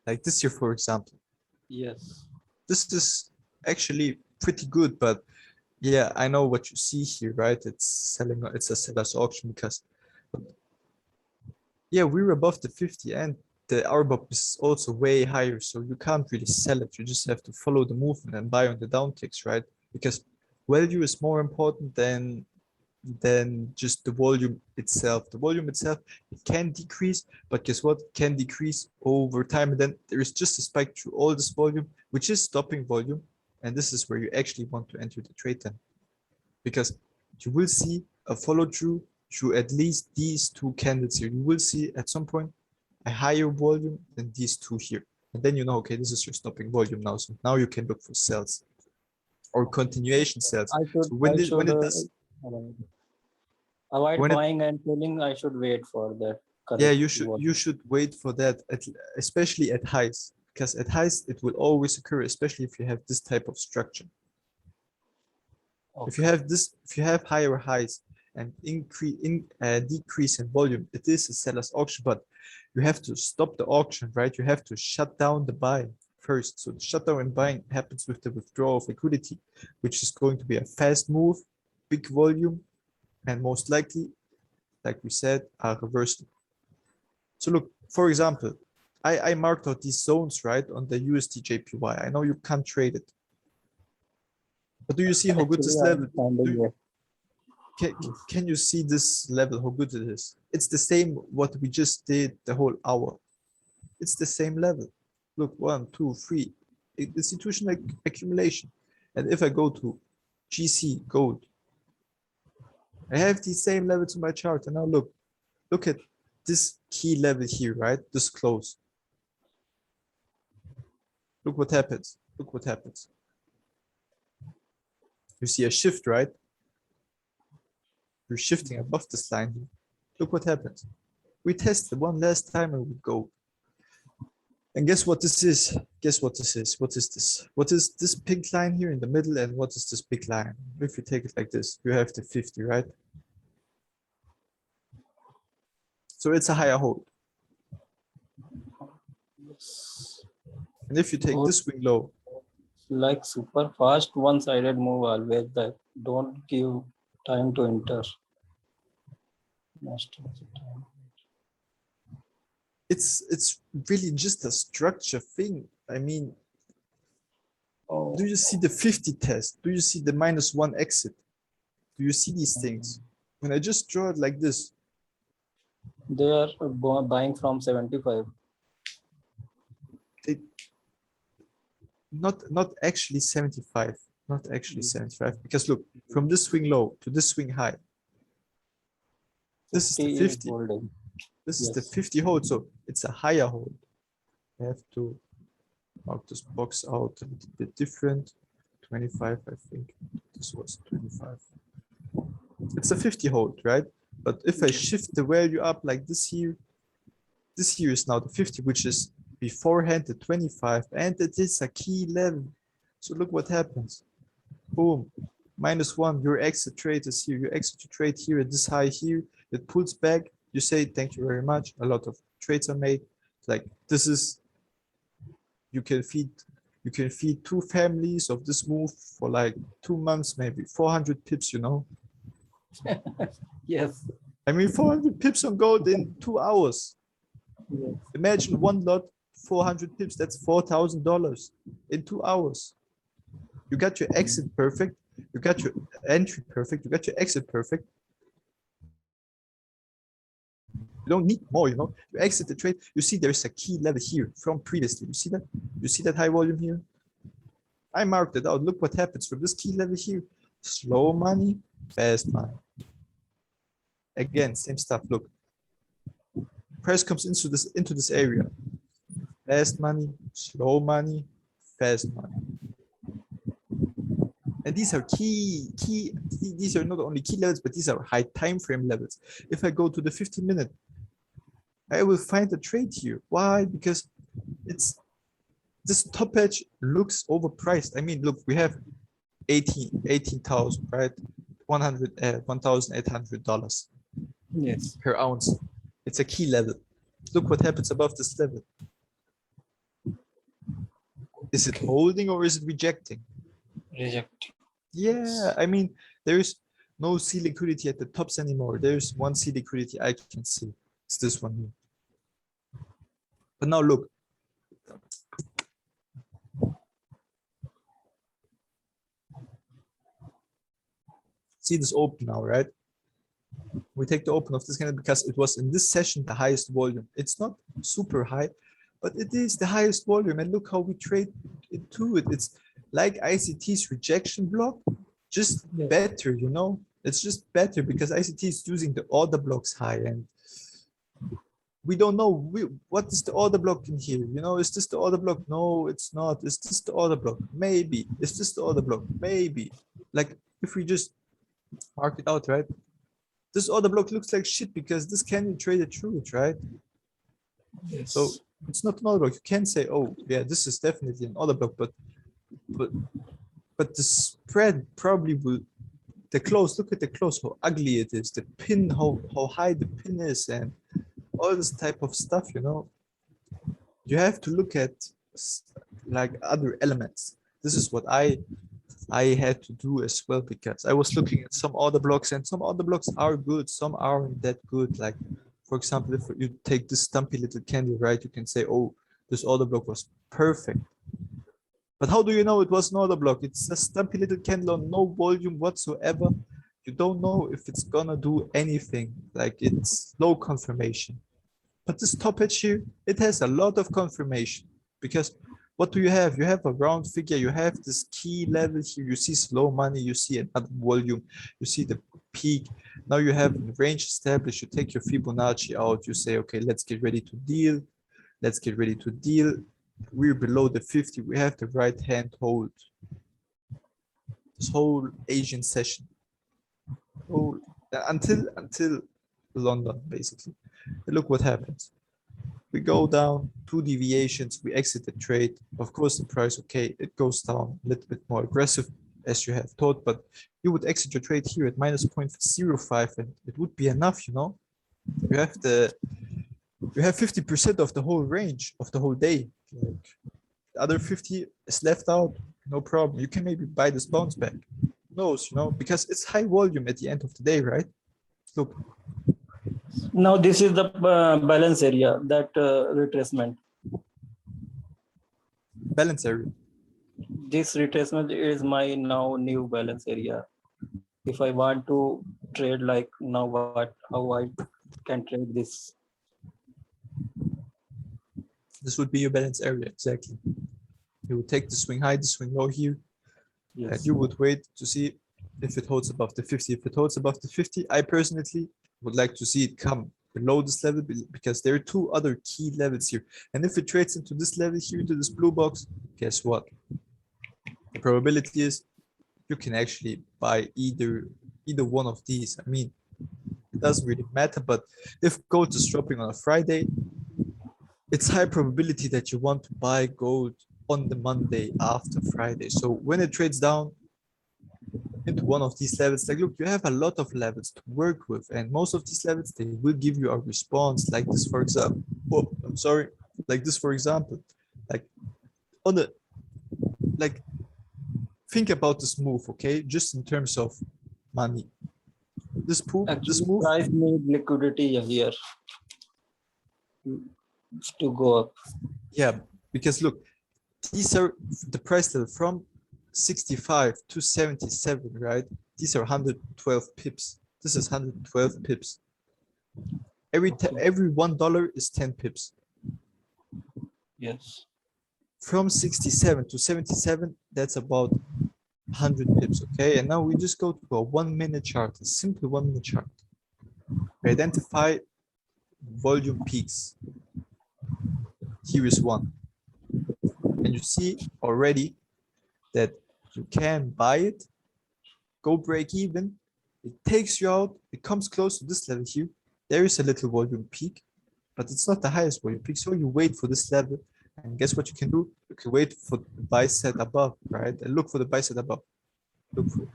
like this here, for example. Yes. This is actually pretty good, but yeah, I know what you see here, right? It's selling, it's a seller's auction because, yeah, we're above the 50 and the RBOB is also way higher, so you can't really sell it. You just have to follow the movement and buy on the downticks, right? Because value is more important than just the volume itself. The volume itself, it can decrease, but guess what? It can decrease over time. And then there is just a spike through all this volume, which is stopping volume. And this is where you actually want to enter the trade then. Because you will see a follow through at least these two candles here. You will see at some point a higher volume than these two here. And then you know, okay, this is your stopping volume now. So now you can look for sells or continuation sells. So when it does, avoid when it, buying and selling. I should wait for that. yeah, you should wait for that, especially at highs, because at highs it will always occur, especially if you have this type of structure. Okay. If you have higher highs and decrease in volume, it is a seller's auction, but you have to stop the auction, right? You have to shut down the buying first. So the shutdown and buying happens with the withdrawal of liquidity, which is going to be a fast move, big volume, and most likely, like we said, a reversal. So look, for example, I marked out these zones, right, on the USD JPY. I know you can't trade it, but do you see how good this level is? Can you see this level, how good it is? It's the same what we just did the whole hour. It's the same level. Look, 1, 2, 3, institutional accumulation. And if I go to GC, gold, I have the same level to my chart. And now look at this key level here, right? This close. Look what happens. Look what happens. You see a shift, right? You're shifting above this line here. Look what happens. We tested one last time and we go. And guess what this is? Guess what this is? What is this? What is this pink line here in the middle? And what is this big line? If you take it like this, you have the 50, right? So it's a higher hold. And if you take this swing low, like super fast one-sided move, always that don't give time to enter. It's really just a structure thing. I mean, do you see the 50 test? Do you see the -1 exit? Do you see these things? When I just draw it like this, they are buying from 75. Not actually 75, not actually 75, because look, from this swing low to this swing high, this is the 50. This is the 50 hold, so it's a higher hold. I have to mark this box out a little bit different. 25, I think this was 25. It's a 50 hold, right? But if I shift the value up like this here is now the 50, which is beforehand the 25, and it is a key level. So look what happens. Boom, -1, your exit trade is here. You exit your trade here at this high here. It pulls back. You say thank you very much. A lot of trades are made. Like this is, you can feed 2 families of this move for like 2 months, maybe 400 pips, you know. Yes. I mean 400 pips on gold in 2 hours. Yes. Imagine one lot, 400 pips, that's $4,000 in 2 hours. You got your exit perfect, you got your entry perfect, you got your exit perfect. You don't need more, you know. You exit the trade, you see there's a key level here from previously. You see that? You see that high volume here? I marked it out. Look what happens from this key level here. Slow money, fast money. Again, same stuff. Look, price comes into this area. Fast money, slow money, fast money. And these are these are not only key levels, but these are high time frame levels. If I go to the 15-minute, I will find a trade here. Why? Because this top edge looks overpriced. I mean, look, we have 18,000, right? $1,800. Yes. Per ounce. It's a key level. Look what happens above this level. Is it holding or is it rejecting? Reject. Yeah, I mean, there's no C liquidity at the tops anymore. There's one C liquidity I can see. It's this one here. But now look. See this open now, right? We take the open of this candle because it was in this session the highest volume. It's not super high, but it is the highest volume. And look how we trade into it. It's like ICT's rejection block, just better, you know? It's just better because ICT is using the order blocks high, and we don't know what is the order block in here. You know, is this the order block? No, it's not. Is this the order block? Maybe. Is this the order block? Maybe. Like if we just mark it out, right? This order block looks like shit because this candle traded through it, right? Yes. So it's not an order block. You can say, oh yeah, this is definitely an order block, but the spread probably will. The close, look at the close, how ugly it is. The pin, how high the pin is, and all this type of stuff, you know. You have to look at like other elements. This is what I had to do as well, because I was looking at some order blocks, and some order blocks are good, some aren't that good. Like, for example, if you take this stumpy little candle, right, you can say, oh, this order block was perfect. But how do you know it was an order block? It's a stumpy little candle on no volume whatsoever. You don't know if it's gonna do anything. Like, it's low confirmation. But this top edge here, it has a lot of confirmation, because what do you have? You have a round figure, you have this key level here, you see slow money, you see another volume, you see the peak. Now you have a range established, you take your Fibonacci out, you say, okay, let's get ready to deal. Let's get ready to deal. We're below the 50, we have the right hand hold. This whole Asian session. Oh, until London, basically. Look what happens. We go down 2 deviations, we exit the trade. Of course, the price, okay, it goes down a little bit more aggressive as you have thought, but you would exit your trade here at minus 0.05, and it would be enough, you know. You have 50% of the whole range of the whole day. Like, the other 50 is left out, no problem. You can maybe buy this bounce back. Who knows, you know, because it's high volume at the end of the day, right? Look. Now this is the balance area, that retracement. Balance area. This retracement is my now new balance area. If I want to trade like now, how I can trade this? This would be your balance area, exactly. You would take the swing high, the swing low here, Yes. and you would wait to see if it holds above the 50. If it holds above the 50, I personally would like to see it come below this level, because there are 2 other key levels here. And if it trades into this level here, to this blue box, guess what? The probability is you can actually buy either one of these. I mean, it doesn't really matter, but if gold is dropping on a Friday, it's high probability that you want to buy gold on the Monday after Friday. So when it trades down into one of these levels, like, look, you have a lot of levels to work with, and most of these levels, they will give you a response like this, for example. Oh, I'm sorry. Like this, for example, like on the, like, think about this move, okay? Just in terms of money. This move, price need liquidity here to go up. Yeah, because look, these are the price level from 65 to 77, right? These are 112 pips. This is 112 pips. Every $1 is 10 pips. Yes. From 67 to 77, that's about 100 pips, okay? And now we just go to a 1 minute chart, a simple 1 minute chart. We identify volume peaks. Here is one. And you see already that you can buy it, go break even, it takes you out, it comes close to this level here. There is a little volume peak, but it's not the highest volume peak. So you wait for this level, and guess what you can do? You can wait for the buy set above, right? And look for the buy set above. Look for it.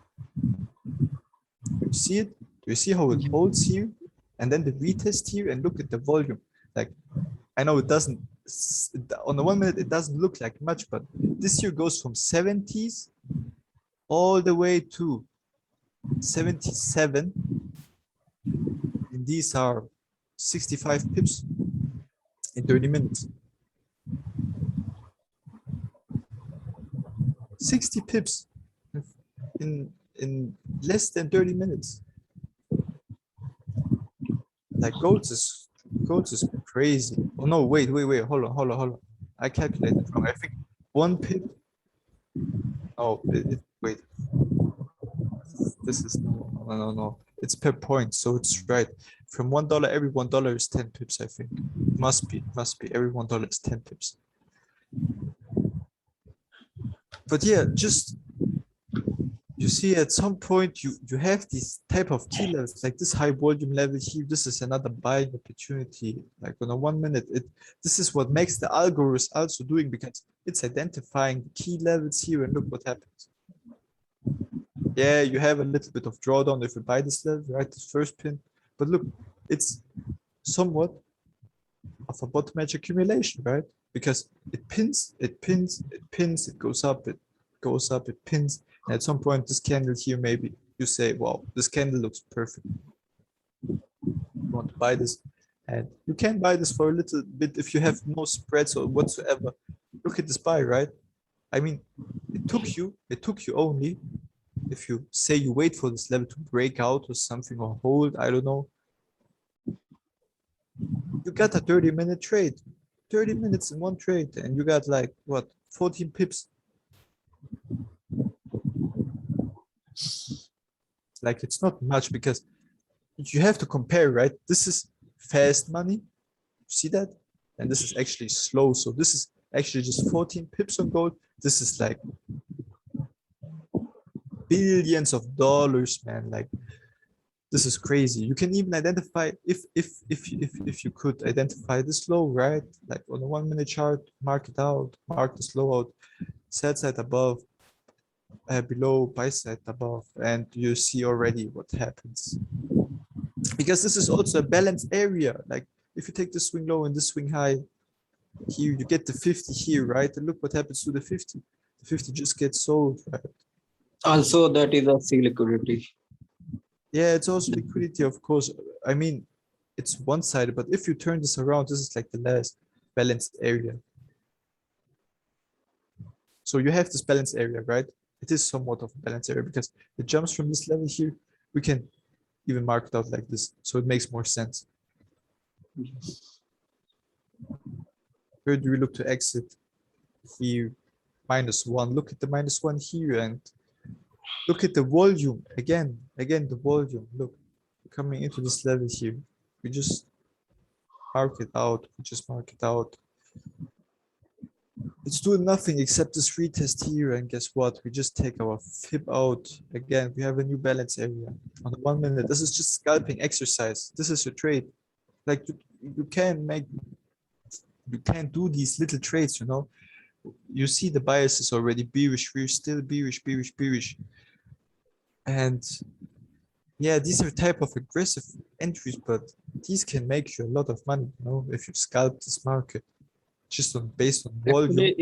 You see it? Do you see how it holds here? And then the retest here, and look at the volume. Like, I know it doesn't on the 1 minute, it doesn't look like much, but this here goes from 70s all the way to 77. And these are 65 pips in 30 minutes. 60 pips in less than 30 minutes. Like gold is crazy. Oh no, wait, hold on. I calculated wrong. I think 1 pip. Oh, wait. This is no. It's per point, so it's right. From $1, every $1 is 10 pips, I think. Must be. Every $1 is 10 pips. But yeah, just you see at some point you have this type of key levels, like this high volume level here. This is another buying opportunity. Like on a 1 minute, this is what makes the algorithm also doing, because it's identifying the key levels here, and look what happens. Yeah, you have a little bit of drawdown if you buy this level, right? This first pin, but look, it's somewhat of a bottom edge accumulation, right? Because it pins, it goes up, it pins. And at some point, this candle here, maybe you say, wow, this candle looks perfect. You want to buy this, and you can buy this for a little bit if you have no spreads or whatsoever. Look at this buy, right? I mean, it took you only, if you say you wait for this level to break out or something, or hold, I don't know. You got a 30-minute trade, 30 minutes in one trade, and you got like what, 14 pips. Like, it's not much, because you have to compare, right? This is fast money, see that? And this is actually slow. So this is actually just 14 pips on gold. This is like billions of dollars, man. Like, this is crazy. You can even identify, if you could identify this low, right? Like on a 1 minute chart, mark it out, mark this low out, sell side above, below, buy side above, and you see already what happens. Because this is also a balanced area. Like, if you take the swing low and the swing high here, you get the 50 here, right? And look what happens to the 50. The 50 just gets sold, right? Also, that is a C liquidity. Yeah, it's also liquidity, of course. I mean, it's one-sided, but if you turn this around, this is like the last balanced area. So you have this balanced area, right? It is somewhat of a balanced area, because it jumps from this level here. We can even mark it out like this, so it makes more sense. Yes. Where do we look to exit? Here, -1. Look at the -1 here, and look at the volume again. The volume. Look, coming into this level here. We just mark it out. It's doing nothing except this retest here, and guess what? We just take our fib out. Again, we have a new balance area on the 1 minute. This is just scalping exercise. This is your trade. Like, you can't do these little trades, you know. You see the bias is already bearish. We're still bearish. And yeah, these are type of aggressive entries, but these can make you a lot of money, you know, if you scalp this market just based on volume. Actually,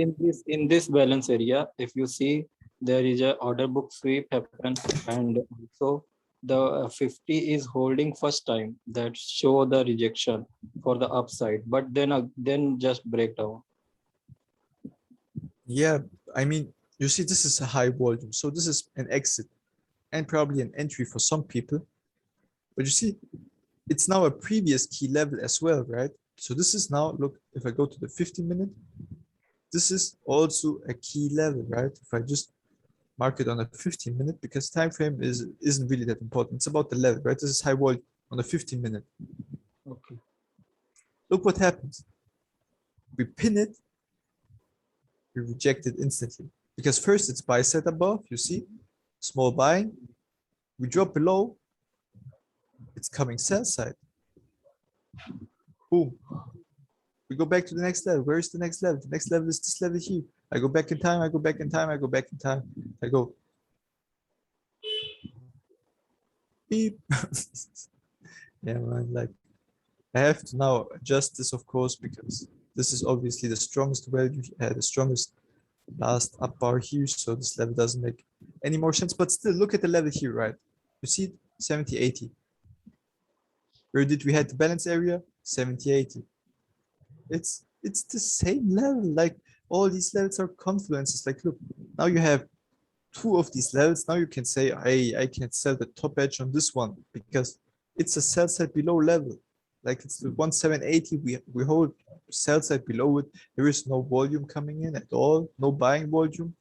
in this balance area, if you see, there is a order book sweep happen, and also the 50 is holding first time, that show the rejection for the upside, but then just breakdown. Yeah, I mean, you see, this is a high volume, so this is an exit and probably an entry for some people. But you see, it's now a previous key level as well, right? So this is now, look, if I go to the 15-minute, this is also a key level, right? If I just mark it on a 15-minute, because time frame isn't really that important. It's about the level, right? This is high volume on a 15-minute. Okay. Look what happens. We pin it, we reject it instantly. Because first it's buy set above, you see, small buying. We drop below, it's coming sell side. Boom. We go back to the next level. Where is the next level? The next level is this level here. I go back in time, I go back in time, I go back in time. I go beep. Yeah, man, like, I have to now adjust this, of course, because This is obviously the strongest value, the strongest last up bar here. So this level doesn't make any more sense, but still look at the level here, right? You see it? 70, 80. Where did we had the balance area? 70, 80. It's the same level. Like all these levels are confluences. Like look, now you have two of these levels. Now you can say, hey, I can sell the top edge on this one because it's a sell side below level. Like it's the 1780, we hold sell side below it. There is no volume coming in at all, no buying volume.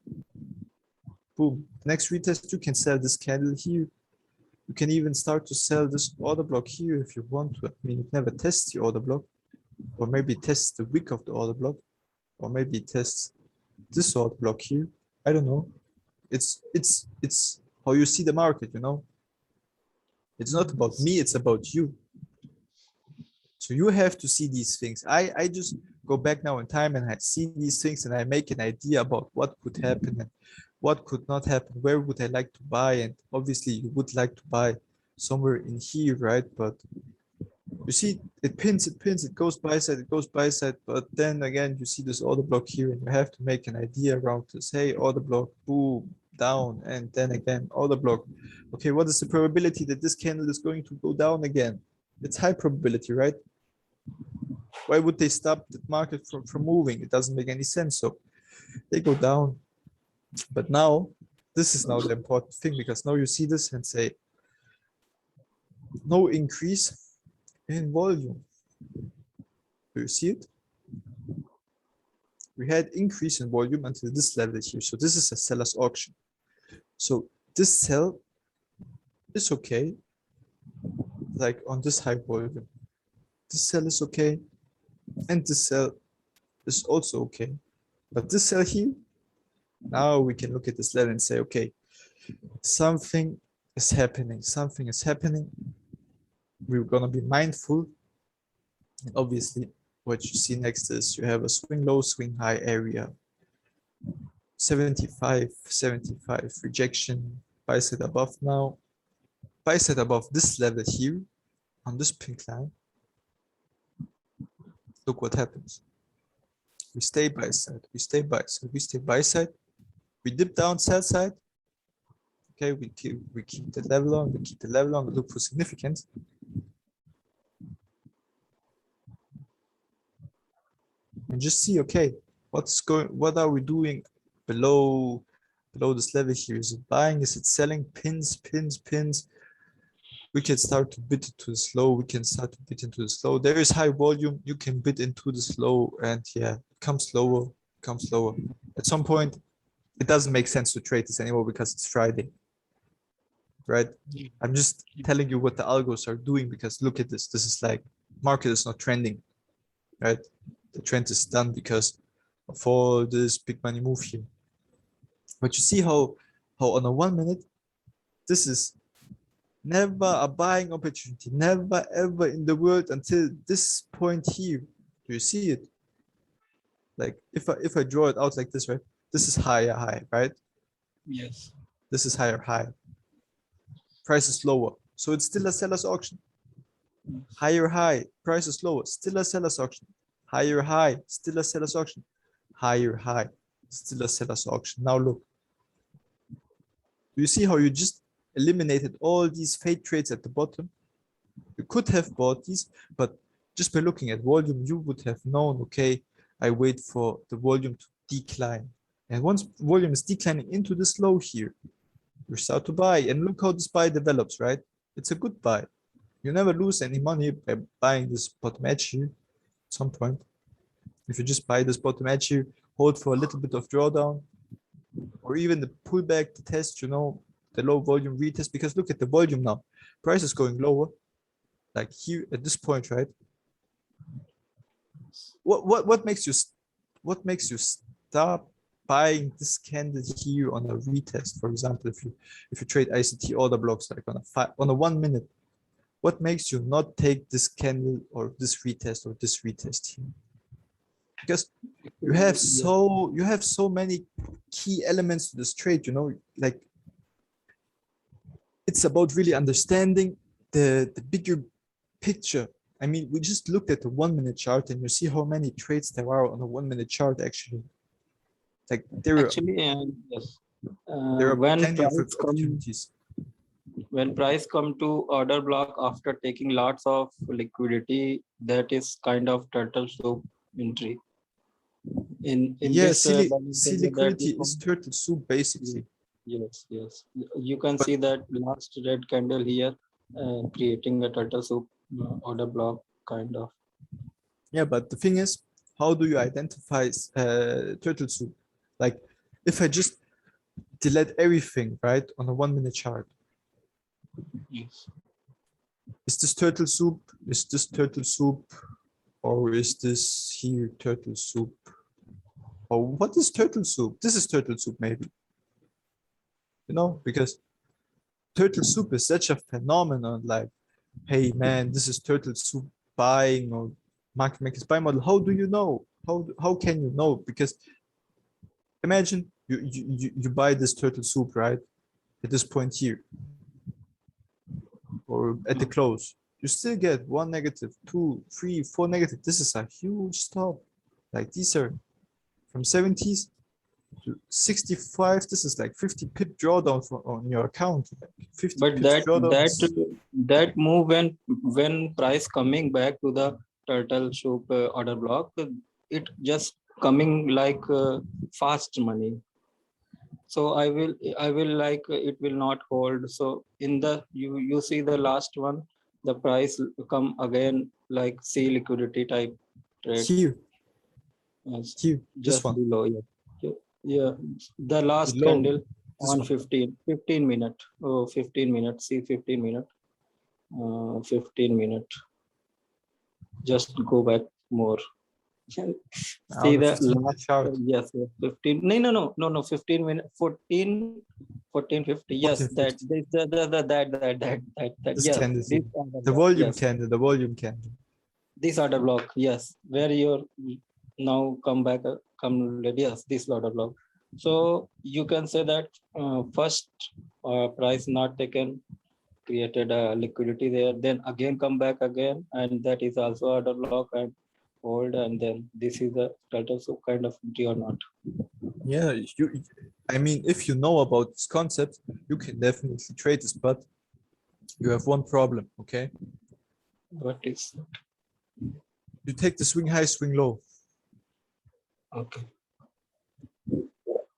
Boom. Next retest, you can sell this candle here. You can even start to sell this order block here if you want to. I mean, it never tests the order block, or maybe tests the wick of the order block, or maybe tests this order block here. I don't know. It's how you see the market, you know. It's not about me, it's about you. So you have to see these things. I just go back now in time and I see these things and I make an idea about what could happen and what could not happen. Where would I like to buy? And obviously you would like to buy somewhere in here, right? But you see, it pins, it goes buy side, but then again, you see this order block here and you have to make an idea around this. Hey, order block, boom, down, and then again, order block. Okay, what is the probability that this candle is going to go down again? It's high probability, right? Why would they stop the market from moving? It doesn't make any sense. So they go down. But now, this is now the important thing, because now you see this and say, no increase in volume. Do you see it? We had increase in volume until this level here. So this is a seller's auction. So this sell is okay, like on this high volume. This sell is okay, and this sell is also okay. But this sell here, now we can look at this level and say, okay, something is happening, something is happening. We're gonna be mindful. And obviously, what you see next is you have a swing low, swing high area. 75, 75 rejection, buy side above now. Buy side above this level here on this pink line. Look what happens. We stay buy side, we stay buy side, we stay buy side. We dip down sell side. Okay, we keep the level on, we keep the level on, we look for significance. And just see, okay, what are we doing below this level here? Is it buying? Is it selling? Pins. We can start to bid into the slow. We can start to bid into the slow. There is high volume. You can bid into the slow, and yeah, come slower. At some point, it doesn't make sense to trade this anymore because it's Friday, right? I'm just telling you what the algos are doing, because look at this. This is like market is not trending, right? The trend is done because of all this big money move here. But you see how on a 1 minute, this is never a buying opportunity, never ever in the world until this point here. Do you see it? Like if I draw it out like this, right? This is higher high, right? Yes. This is higher high. Price is lower, so it's still a seller's auction. Higher high, price is lower, still a seller's auction. Higher high, still a seller's auction. Higher high, still a seller's auction. Now look. Do you see how you just eliminated all these fade trades at the bottom? You could have bought these, but just by looking at volume, you would have known, okay, I wait for the volume to decline. And once volume is declining into this low here, you start to buy. And look how this buy develops, right? It's a good buy. You never lose any money by buying this bottom edge here. At some point, if you just buy this bottom edge here, hold for a little bit of drawdown, or even the pullback, the test, you know, the low volume retest, because look at the volume now. Price is going lower, like here at this point, right? What makes you stop buying this candle here on a retest? For example, if you trade ICT order blocks like on a 1 minute, what makes you not take this candle or this retest or this retest here? Because you have so many key elements to this trade, you know, like it's about really understanding the bigger picture I mean, we just looked at the 1 minute chart and you see how many trades there are on a 1 minute chart actually. Like Actually, yes. there are When plenty of price come opportunities. when price come to order block after taking lots of liquidity, that is kind of turtle soup entry. In Yeah, this balance see area that we liquidity is come, turtle soup basically. yes. You can But see that last red candle here, creating a turtle soup order block kind of. yeah, but the thing is, how do you identify turtle soup? Like if I just delete everything, right, on a 1 minute chart, Yes. is this turtle soup? Is this turtle soup? Or is this here turtle soup? Or what is turtle soup? This is turtle soup, maybe. You know, because turtle soup is such a phenomenon. Like, hey man, this is turtle soup buying or market makers buy model. How do you know? How can you know? Because imagine you buy this turtle soup, right? At this point here, or at the close, you still get 1 negative, 2, 3, 4 negative. This is a huge stop. Like these are from 70s to 65. This is like 50 pip drawdown on your account. Like 50 But pips drawdown that is that move when price coming back to the turtle soup order block, it just coming like fast money. So I will like it will not hold. So in the you see the last one, the price come again like C liquidity type trade. here, Yes, here, this just one, below. Yeah, the last below candle this on one. 15 minute. Oh, 15 minute. See 15 minute. 15 minute. Just go back more. Now See the the 15-minute last, chart, yes, 15. No, 15 minute, 1450. Yes, that, 1450. this, that, This yes, candle this here, order the block, volume yes, candle, the volume candle. this order block, yes, where you're now come back, come, yes, this order block. So you can say that first price not taken, created a liquidity there, then again come back again, and that is also order block and hold, and then this is a turtle soup kind of entry or not. Yeah, I mean, if you know about this concept, you can definitely trade this, but you have one problem, okay? What is You take the swing high, swing low. okay?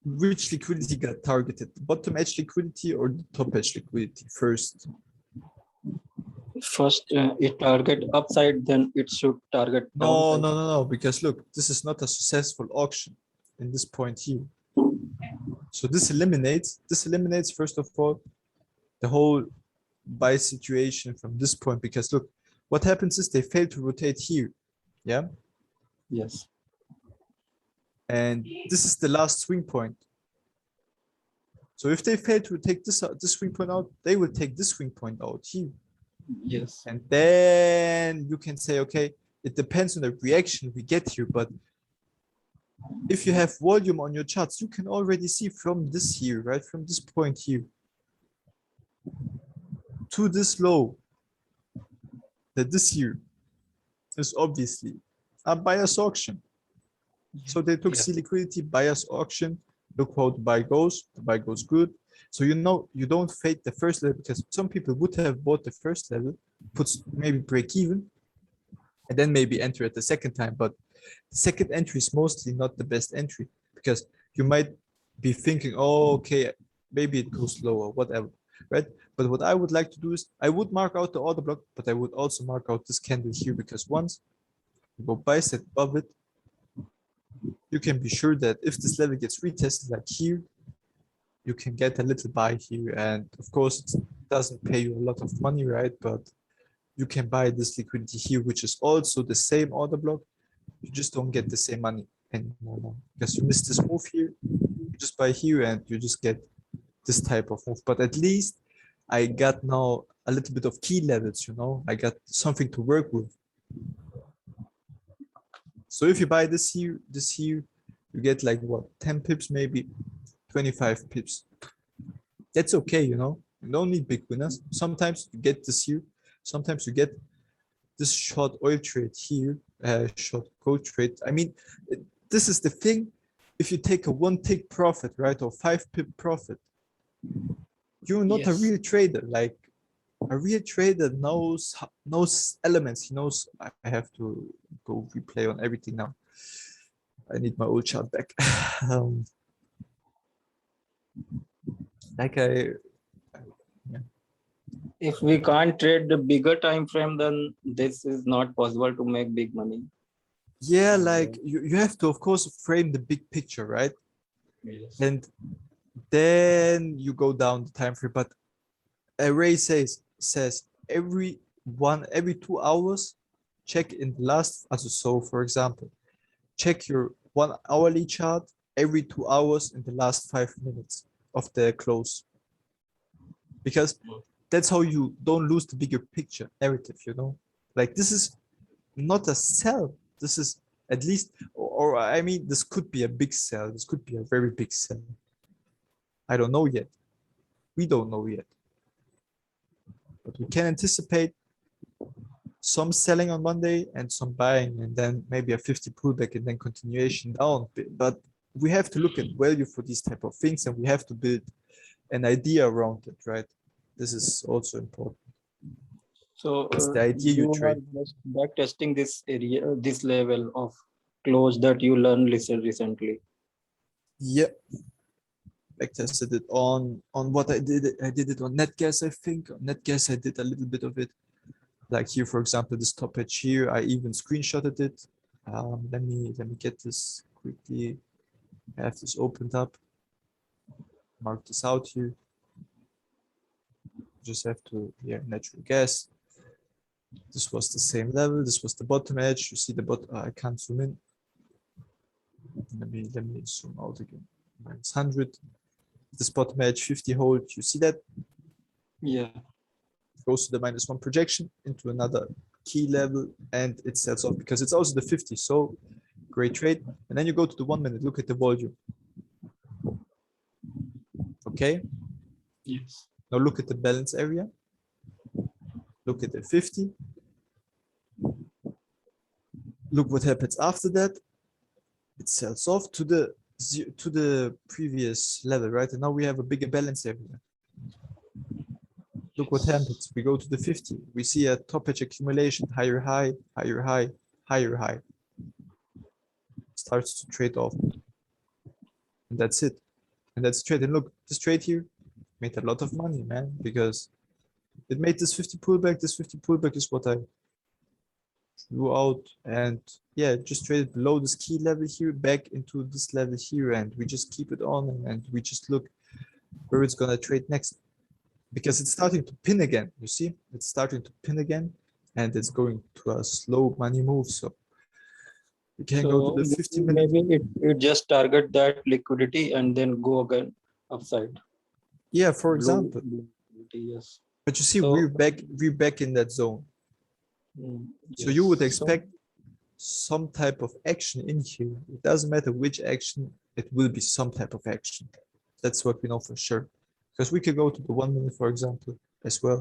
Which liquidity got targeted? The bottom edge liquidity or the top edge liquidity first? First, it target upside, then it should target No, downside. no, no, no, because look, this is not a successful auction in this point here. So this eliminates first of all the whole buy situation from this point, because look, what happens is they fail to rotate here, yeah, Yes, and this is the last swing point. So if they fail to take this swing point out, they will take this swing point out here, yes, and then you can say, okay, it depends on the reaction we get here, but if you have volume on your charts, you can already see from this here, right, from this point here to this low, that this here is obviously a bias auction. So they took yes, C liquidity, bias auction. Look how the buy goes good. So you know you don't fade the first level, because some people would have bought the first level, puts maybe break even, and then maybe enter at the second time. But the second entry is mostly not the best entry, because you might be thinking, oh, okay, maybe it goes lower, whatever, right? But what I would like to do is I would mark out the order block, but I would also mark out this candle here, because once you go buy set above it, you can be sure that if this level gets retested like here, you can get a little buy here. And of course, it doesn't pay you a lot of money, right? But you can buy this liquidity here, which is also the same order block. You just don't get the same money anymore now, because you missed this move here. You just buy here and you just get this type of move. But at least I got now a little bit of key levels, you know, I got something to work with. So if you buy this here, you get like what, 10 pips, maybe 25 pips. That's okay, you know. You don't need big winners. Sometimes you get this here, sometimes you get this short oil trade here, short gold trade. I mean, this is the thing. If you take a 1 tick profit, right, or 5 pip profit, you're not a Yes. real trader. Like a real trader knows elements. He knows. I have to go replay on everything now. I need my old chart back. Like If we can't trade the bigger time frame, then this is not possible to make big money. yeah, like you have to, of course, frame the big picture, right? Yes. And then you go down the time frame. But Ray says every 2 hours, check in the last. So for example, check your 1 hourly chart every 2 hours in the last 5 minutes of the close, because that's how you don't lose the bigger picture narrative. You know, like this is not a sell. This is at least, or I mean, this could be a big sell. This could be a very big sell. I don't know yet. We don't know yet. But we can anticipate some selling on Monday and some buying, and then maybe a 50 pullback and then continuation down. But we have to look at value for these type of things, and we have to build an idea around it, right? This is also important. So It's the idea you you are trade. just back testing this area, this level of close that you learned recently. Yeah. Back tested it on what I did. I did it on NetGuess, I think. On NetGuess, I did a little bit of it. Like here, for example, this top edge here, I even screenshotted it. Let me get this quickly. I have this opened up. Mark this out here. Just have to, yeah, natural guess. This was the same level. This was the bottom edge. You see the bottom. I can't zoom in. Let me zoom out again. -100. This bottom edge 50 hold. You see that? Yeah. Goes to the -1 projection into another key level, and it sets off because it's also the 50. So great trade. And then you go to the 1 minute. Look at the volume. Okay. Yes. Now look at the balance area. Look at the 50. Look what happens after that. It sells off to the previous level, right? And now we have a bigger balance area. Look what happens. We go to the 50. We see a top edge accumulation, higher high, higher high, higher high. Starts to trade off. And that's it. And that's trade. And look, this trade here made a lot of money, man, because it made this 50 pullback. This 50 pullback is what I drew out. And yeah, just traded below this key level here, back into this level here. And we just keep it on, and we just look where it's going to trade next. Because it's starting to pin again. You see, it's starting to pin again, and it's going to a slow money move. So we can go to the 50 minute. Maybe it just target that liquidity and then go again upside. Yeah, for example. Yes. But you see, So, we're back in that zone. So you would expect some type of action in here. It doesn't matter which action, it will be some type of action. That's what we know for sure. Because we could go to the 1 minute, for example, as well.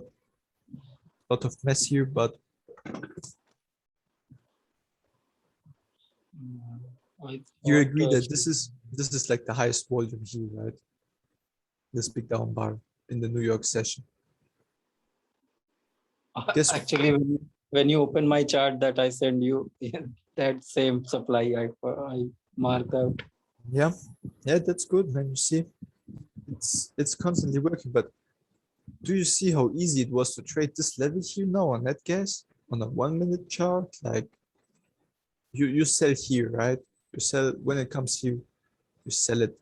A lot of mess here, but you agree that this is like the highest volume here, right? This big down bar in the New York session. Guess actually, when you open my chart that I send you, that same supply I mark out. Yeah, that's good, man. You see, it's constantly working. But do you see how easy it was to trade this level here now on NetGuess on a 1 minute chart? Like you sell here, right? You sell when it comes here, you sell it.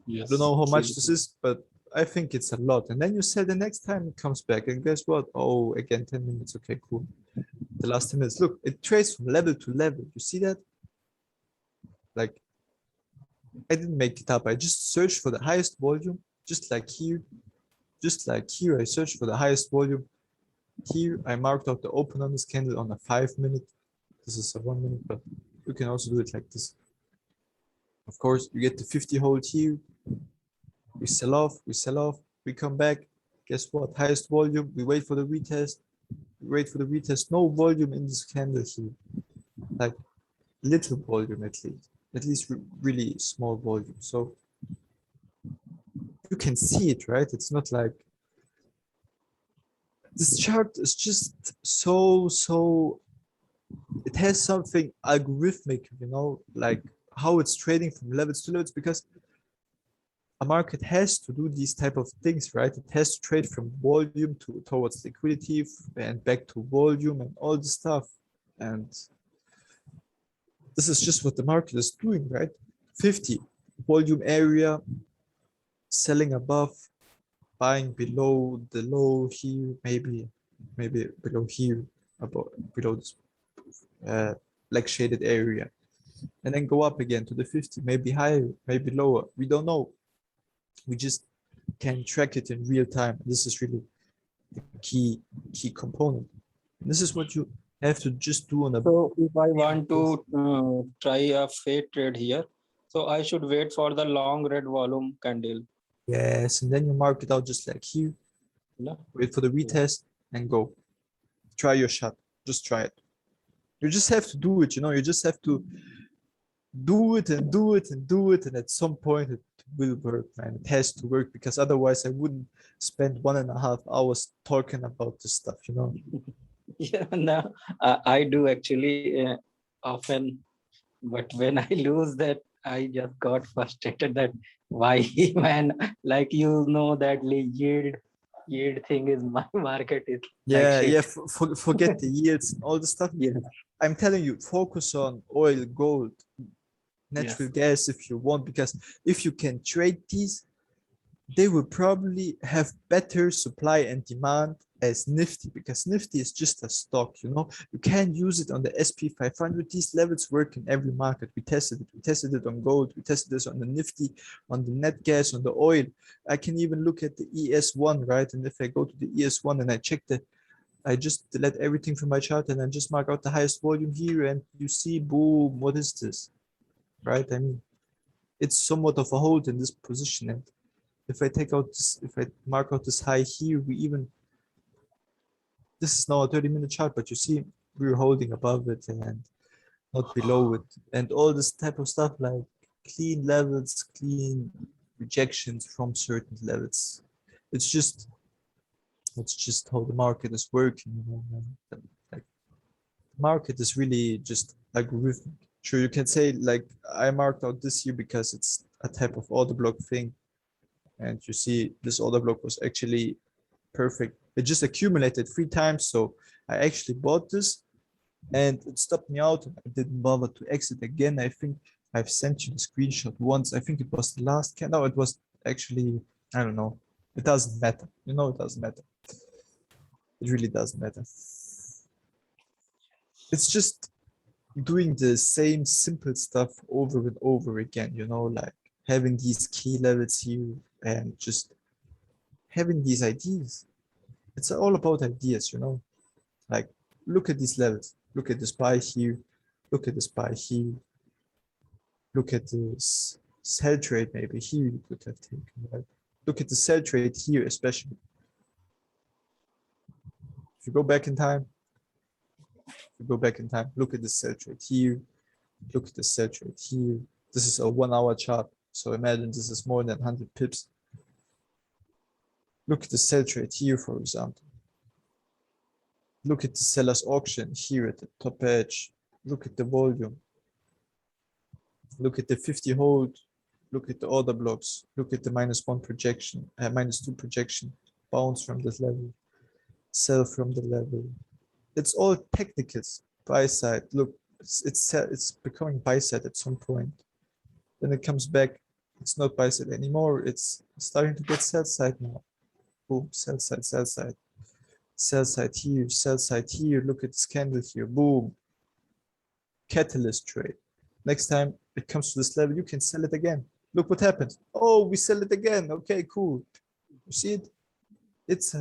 Yes. I don't know how much this is, but I think it's a lot. And then you sell the next time it comes back, and guess what? Oh, again, 10 minutes. Okay, cool. The last 10 minutes. Look, it trades from level to level. You see that? Like, I didn't make it up. I just searched for the highest volume, just like here. Just like here, I searched for the highest volume. Here, I marked out the open on this candle on a 5 minute. This is a 1 minute, but you can also do it like this. Of course, you get the 50 hold here. We sell off, we come back. Guess what? Highest volume. We wait for the retest. wait for the retest. No volume in this candle here, like little volume at least really small volume. So you can see it, right? It's not like this chart is just so it has something algorithmic, you know, like how it's trading from levels to levels, because a market has to do these type of things, right? It has to trade from volume towards liquidity and back to volume and all this stuff. And this is just what the market is doing, right? 50 volume area, selling above, buying below the low here, maybe below here, about below this black shaded area, and then go up again to the 50, maybe higher, maybe lower. We don't know. We just can track it in real time. This is really the key component. And this is what you have to just do on a. So if I want to try a fade trade here, so I should wait for the long red volume candle. Yes, and then you mark it out just like here. No? Wait for the retest and go. Try your shot. Just try it. You just have to do it, you know, you just have to do it and do it and do it, and at some point it will work, man. It has to work, because otherwise I wouldn't spend 1.5 hours talking about this stuff, you know. Yeah, no, I do actually often, but when I lose that, I just got frustrated that why, man, like you know that yield thing is my market is Yeah, like yeah, shit. forget the yields and all the stuff. Yeah. I'm telling you, focus on oil, gold, natural Yes. gas if you want, because if you can trade these, they will probably have better supply and demand as Nifty, because Nifty is just a stock, you know. You can use it on the SP 500. These levels work in every market. We tested it. We tested it on gold. We tested this on the Nifty, on the net gas, on the oil. I can even look at the ES1, right? And if I go to the ES1 and I check I just delete everything from my chart and then just mark out the highest volume here, and you see, boom, what is this? Right? I mean, it's somewhat of a hold in this position. And if I take out this, if I mark out this high here, this is now a 30-minute chart, but you see, we're holding above it and not below it. And all this type of stuff, like clean levels, clean rejections from certain levels. It's just how the market is working, you know, man. Like, market is really just algorithmic. Sure, you can say like I marked out this here because it's a type of order block thing, and you see this order block was actually perfect. It just accumulated 3 times, so I actually bought this, and it stopped me out. I didn't bother to exit again. I think I've sent you the screenshot once. I think it was the last candle. No, it was actually, I don't know. It doesn't matter. You know, it doesn't matter. It really doesn't matter. It's just doing the same simple stuff over and over again, you know, like having these key levels here and just having these ideas. It's all about ideas, you know, like look at these levels, look at this buy here, look at this buy here, look at this sell trade maybe here you could have taken, right? Look at the sell trade here, especially. If you go back in time, look at the sell trade here, look at the sell trade here. This is a 1 hour chart, so imagine this is more than 100 pips. Look at the sell trade here, for example. Look at the seller's auction here at the top edge. Look at the volume. Look at the 50 hold. Look at the order blocks. Look at the -1 projection, -2 projection. Bounce from this level. Sell from the level. It's all technicals. Buy side. Look, it's becoming buy side at some point. Then it comes back. It's not buy side anymore. It's starting to get sell side now. Boom, sell side, sell side. Sell side here, sell side here. Look at this candle here. Boom. Catalyst trade. Next time it comes to this level, you can sell it again. Look what happens. Oh, we sell it again. Okay, cool. You see it? It's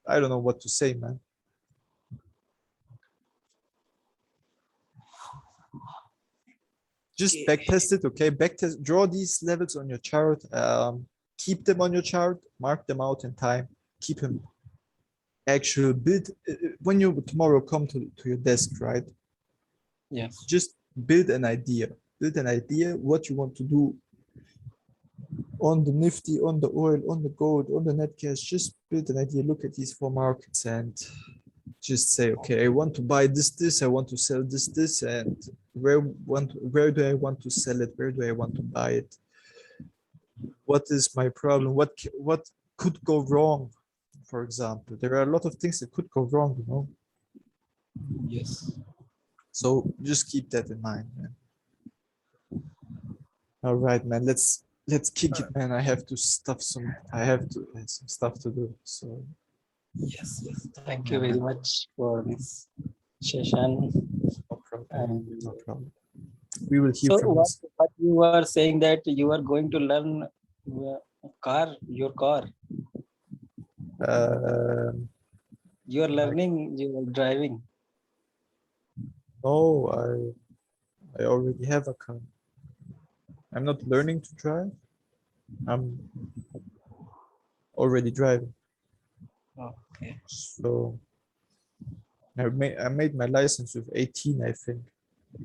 I don't know what to say, man. Just backtest it, okay? Backtest, draw these levels on your chart. Keep them on your chart, mark them out in time, keep them actual build when you tomorrow come to your desk, right? Yes. Just build an idea. Build an idea what you want to do on the Nifty, on the oil, on the gold, on the net cash. Just build an idea. Look at these four markets and just say, okay, I want to buy this, I want to sell this, and where do I want to sell it? Where do I want to buy it? What is my problem? What could go wrong? For example, there are a lot of things that could go wrong, you know. Yes. So just keep that in mind, man. All right, man. Let's kick it, man. I have some stuff to do. So Yes. Yes. Thank Yeah, you very man. much for this session. no problem. And No problem. We will hear so from what, us. what you were saying that you are going to learn your car. You are learning, you are driving. No, I already have a car. I'm not learning to drive. I'm already driving. Okay. So I made my license with 18, I think.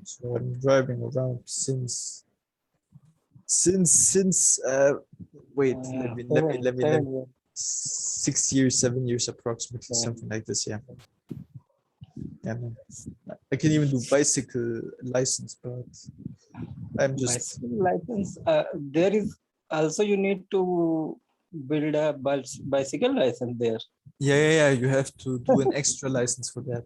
So I'm driving around since wait, let me 7 years. 6 years, 7 years approximately, something like this. Yeah. Yeah, man. I can even do bicycle license, but I'm just Bicycle license. There is also you need to build a bicycle license there. yeah. You have to do an extra license for that.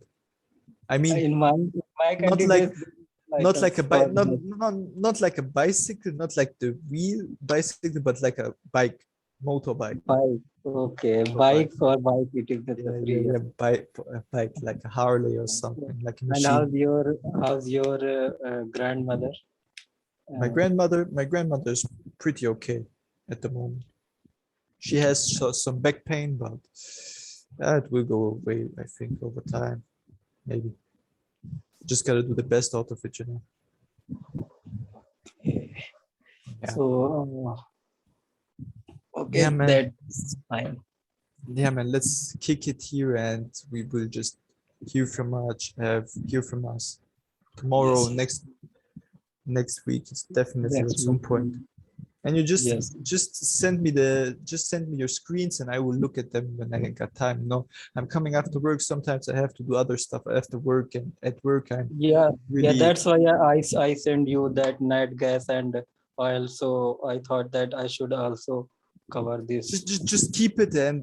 I mean, In my not country, like there's not like a license bike, for not like a bicycle, not like the wheel bicycle, but like a bike, motorbike. bike. Okay, Motorbike. bike for bike it is necessary. Yeah, bike like a Harley or something, like a And machine. how's your grandmother? My grandmother is pretty okay at the moment. She has some back pain, but that will go away, I think, over time. Maybe. Just gotta do the best out of it, you know. Yeah. So okay, Yeah, man. that's fine. Yeah, man. Let's kick it here, and we will just hear from us tomorrow. Yes. Next week is definitely Next at some week. point. And you Yes. just send me your screens, and I will look at them when I got time. You know, I'm coming after work. Sometimes I have to do other stuff after work, and at work I'm Yeah, really that's why I send you that night gas and oil. So I thought that I should also cover this. just keep it, and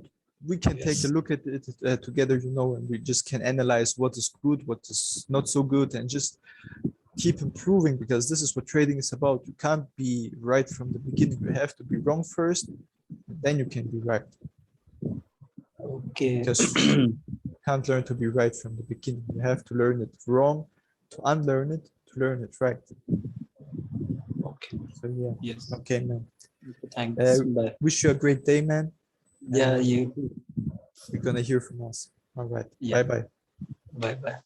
we can take a Yes. look at it together, you know, and we just can analyze what is good, what is not so good, and just keep improving, because this is what trading is about. You can't be right from the beginning. You have to be wrong first, then you can be right, Okay. because you can't learn to be right from the beginning. You have to learn it wrong to unlearn it, to learn it right. Okay. So yeah. Yes. Okay, man. Thanks. Bye. Wish you a great day, man. Yeah, you. You're gonna hear from us. All right. Yeah. Bye bye. Bye bye.